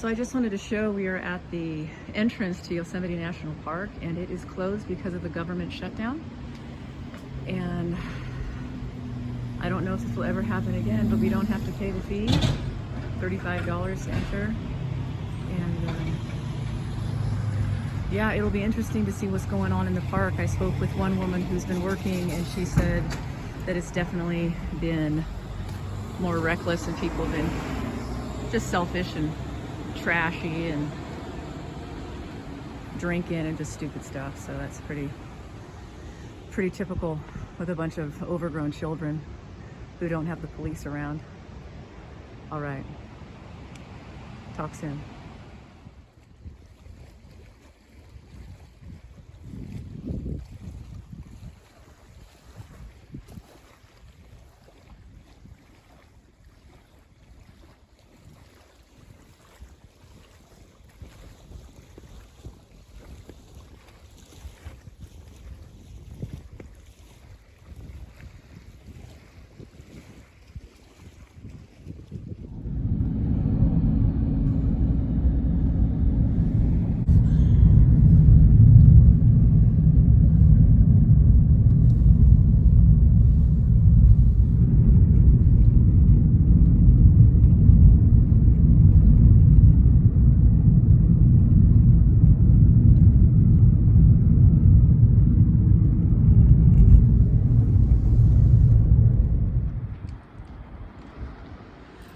So I just wanted to show we are at the entrance to Yosemite National Park, and it is closed because of the government shutdown. And I don't know if this will ever happen again, but we don't have to pay the fee, $35 to enter. And yeah, it'll be interesting to see what's going on in the park. I spoke with one woman who's been working, and she said that it's definitely been more reckless and people have been just selfish and trashy and drinking and just stupid stuff. So that's pretty typical with a bunch of overgrown children who don't have the police around. All right, talk soon.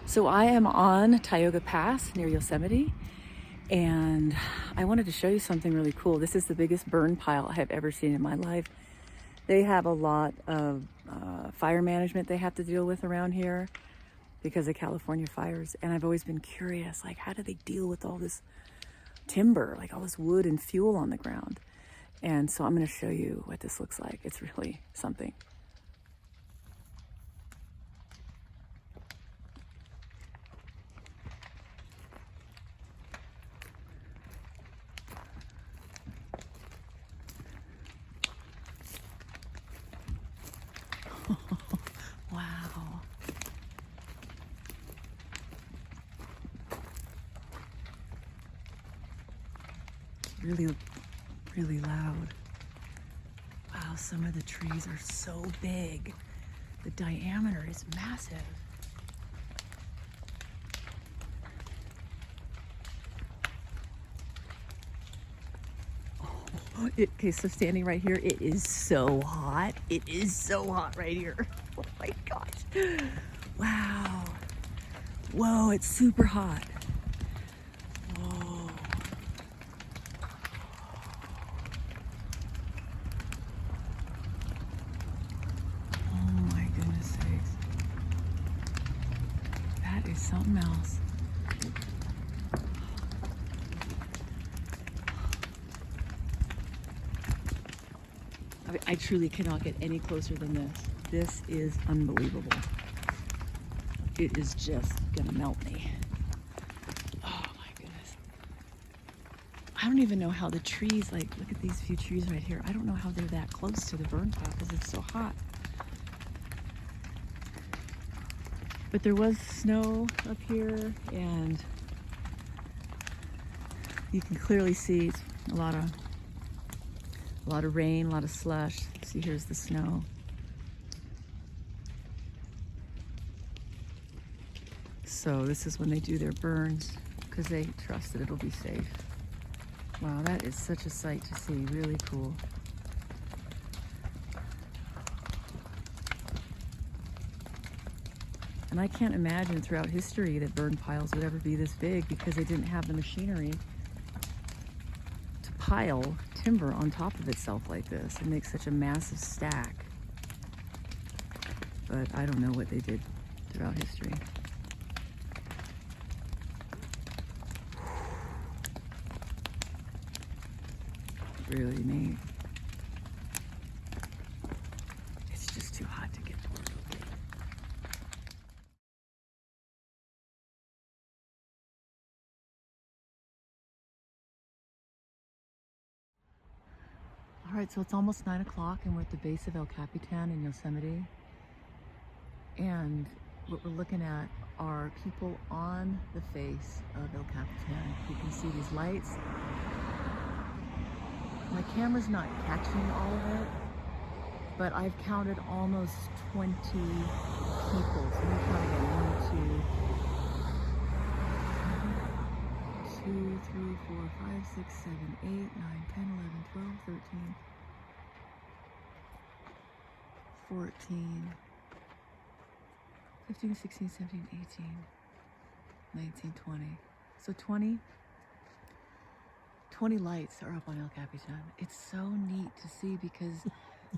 So I am on Tioga Pass near Yosemite, and I wanted to show you something really cool. This is the biggest burn pile I have ever seen in my life. They have a lot of fire management they have to deal with around here because of California fires. And I've always been curious, like, how do they deal with all this timber, like all this wood and fuel on the ground? And so I'm going to show you what this looks like. It's really something. Wow. Really loud. Wow, some of the trees are so big. The diameter is massive. Oh, okay, so standing right here, it is so hot. It is so hot right here. Oh my gosh. Wow. Whoa, it's super hot. Whoa. Oh my goodness sakes. That is something else. I truly cannot get any closer than this. This is unbelievable. It is just gonna melt me. Oh my goodness. I don't even know how the trees, like, look at these few trees right here. I don't know how they're that close to the burn pile because it's so hot. But there was snow up here, and you can clearly see a lot of rain, a lot of slush. See, here's the snow. So this is when they do their burns because they trust that it'll be safe. Wow, that is such a sight to see. Really cool. And I can't imagine throughout history that burn piles would ever be this big because they didn't have the machinery to pile timber on top of itself like this and make such a massive stack. But I don't know what they did throughout history. Really neat. It's just too hot to get to work. All right, so it's almost 9 o'clock and we're at the base of El Capitan in Yosemite. And what we're looking at are people on the face of El Capitan. You can see these lights. My camera's not catching all of it, but I've counted almost 20 people. So let me count again. 1, 2, 3, 4, 5, 6, 7, 8, 9, 10, 11, 12, 13, 14, 15, 16, 17, 18, 19, 20. So 20 lights are up on El Capitan. It's so neat to see because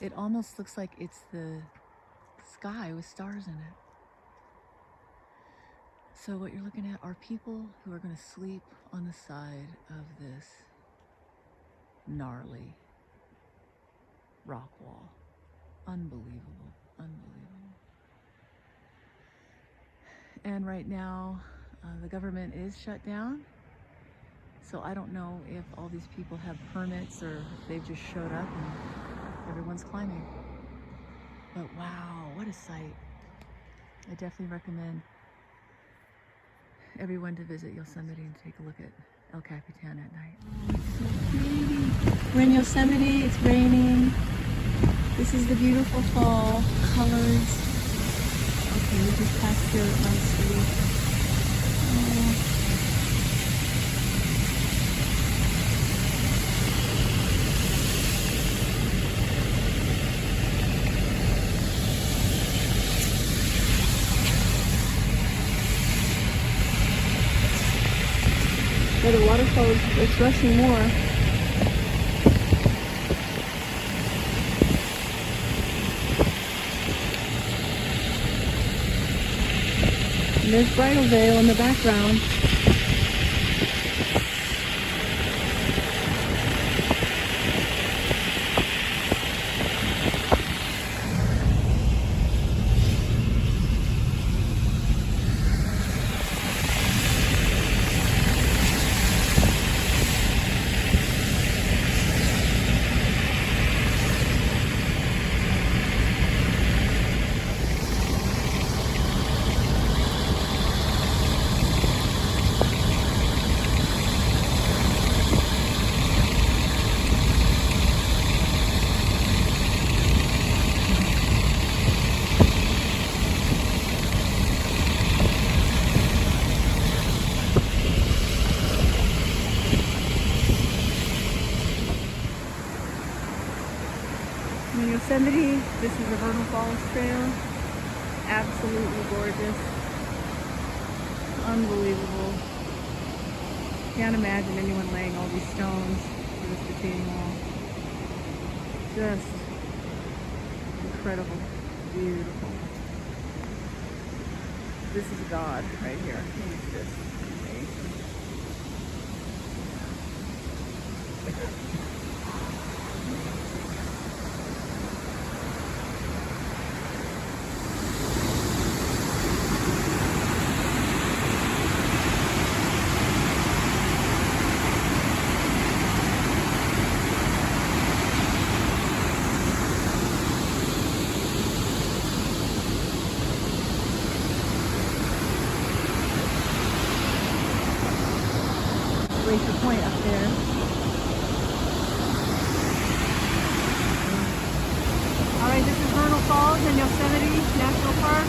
it almost looks like it's the sky with stars in it. So what you're looking at are people who are going to sleep on the side of this gnarly rock wall. Unbelievable, unbelievable. And right now, the government is shut down. So I don't know if all these people have permits or if they've just showed up and everyone's climbing. But wow, what a sight. I definitely recommend everyone to visit Yosemite and take a look at El Capitan at night. We're in Yosemite, it's raining. This is the beautiful fall colors. Okay, we just passed here at my street. Yeah, the waterfall, it's rushing more. And there's Bridal Veil in the background. In Yosemite, this is the Vernal Falls Trail. Absolutely gorgeous. Unbelievable. Can't imagine anyone laying all these stones for this retaining wall. Just incredible. Beautiful. This is God right here. He's just amazing. Glacier Point up there. Alright, this is Vernal Falls in Yosemite National Park.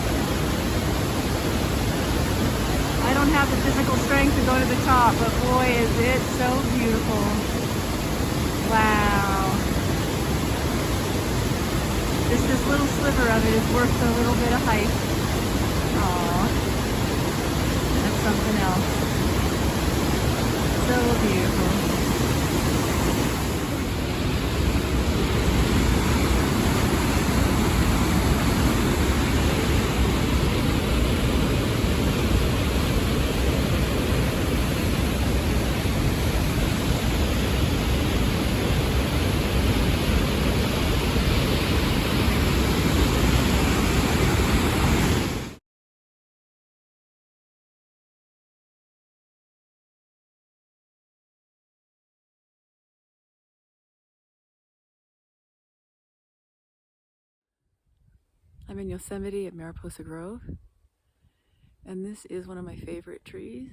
I don't have the physical strength to go to the top, but boy is it so beautiful. Wow. Just this little sliver of it is worth a little bit of hike. Aww. That's something else. So beautiful. I'm in Yosemite at Mariposa Grove, And this is one of my favorite trees.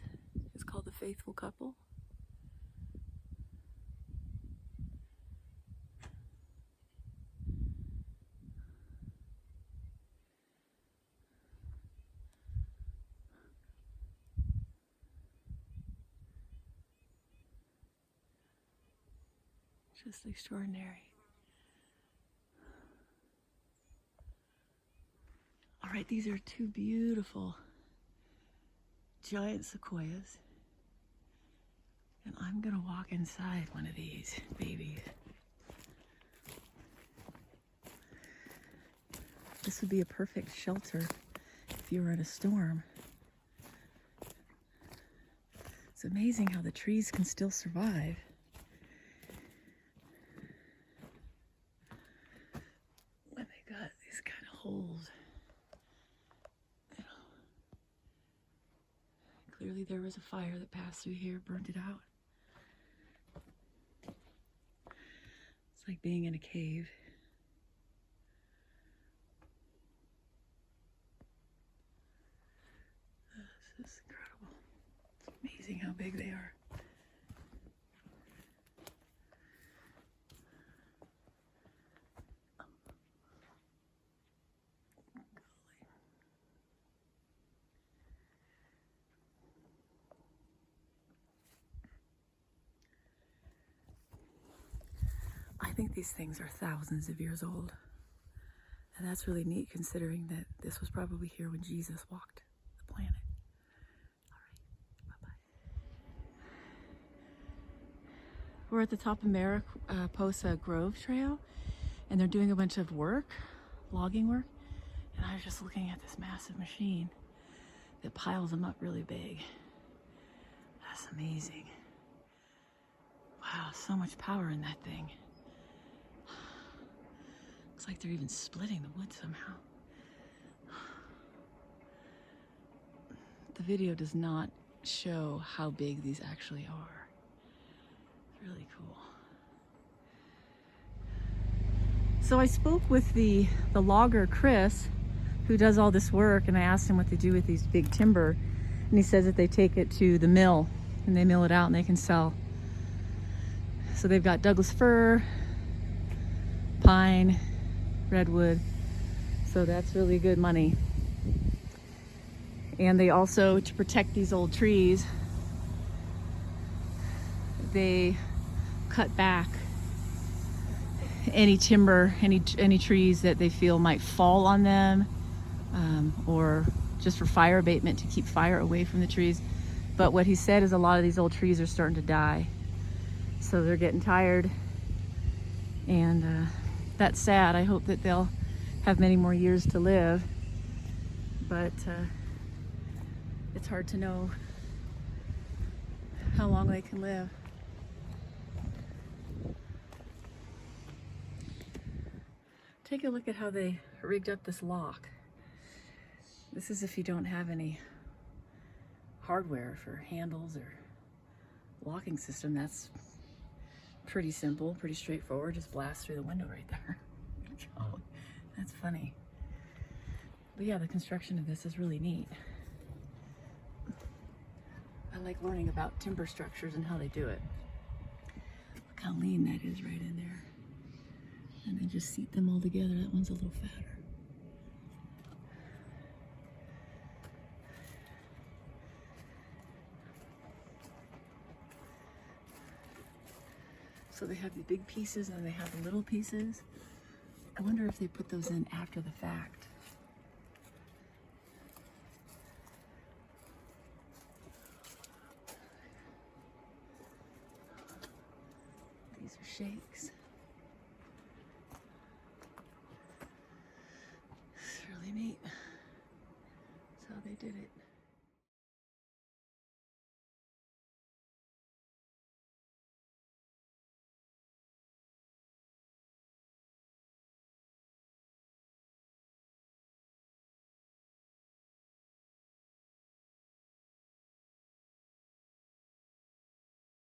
It's called the Faithful Couple. Just extraordinary. All right, these are two beautiful giant sequoias. And I'm gonna walk inside one of these babies. This would be a perfect shelter if you were in a storm. It's amazing how the trees can still survive. When they got these kind of holes. Clearly there was a fire that passed through here, burned it out. It's like being in a cave. This is incredible. It's amazing how big they are. I think these things are thousands of years old. And that's really neat considering that this was probably here when Jesus walked the planet. All right, bye-bye. We're at the top of Mariposa Grove Trail, and they're doing a bunch of work, logging work. And I was just looking at this massive machine that piles them up really big. That's amazing. Wow, so much power in that thing. Looks like they're even splitting the wood somehow. The video does not show how big these actually are. It's really cool. So I spoke with the logger, Chris, who does all this work, and I asked him what they do with these big timber. And he says that they take it to the mill, and they mill it out and they can sell. So they've got Douglas fir, pine, redwood, so that's really good money. And they also, to protect these old trees, they cut back any timber, any trees that they feel might fall on them, or just for fire abatement, to keep fire away from the trees. But what he said is a lot of these old trees are starting to die, so they're getting tired, and that's sad. I hope that they'll have many more years to live, but it's hard to know how long they can live. Take a look at how they rigged up this lock. This is if you don't have any hardware for handles or locking system. That's pretty simple, pretty straightforward. Just blast through the window right there. Oh, that's funny. But yeah, the construction of this is really neat. I like learning about timber structures and how they do it. Look how lean that is right in there. And then just seat them all together. That one's a little fatter. So they have the big pieces and they have the little pieces. I wonder if they put those in after the fact. These are shakes. It's really neat. That's how they did it.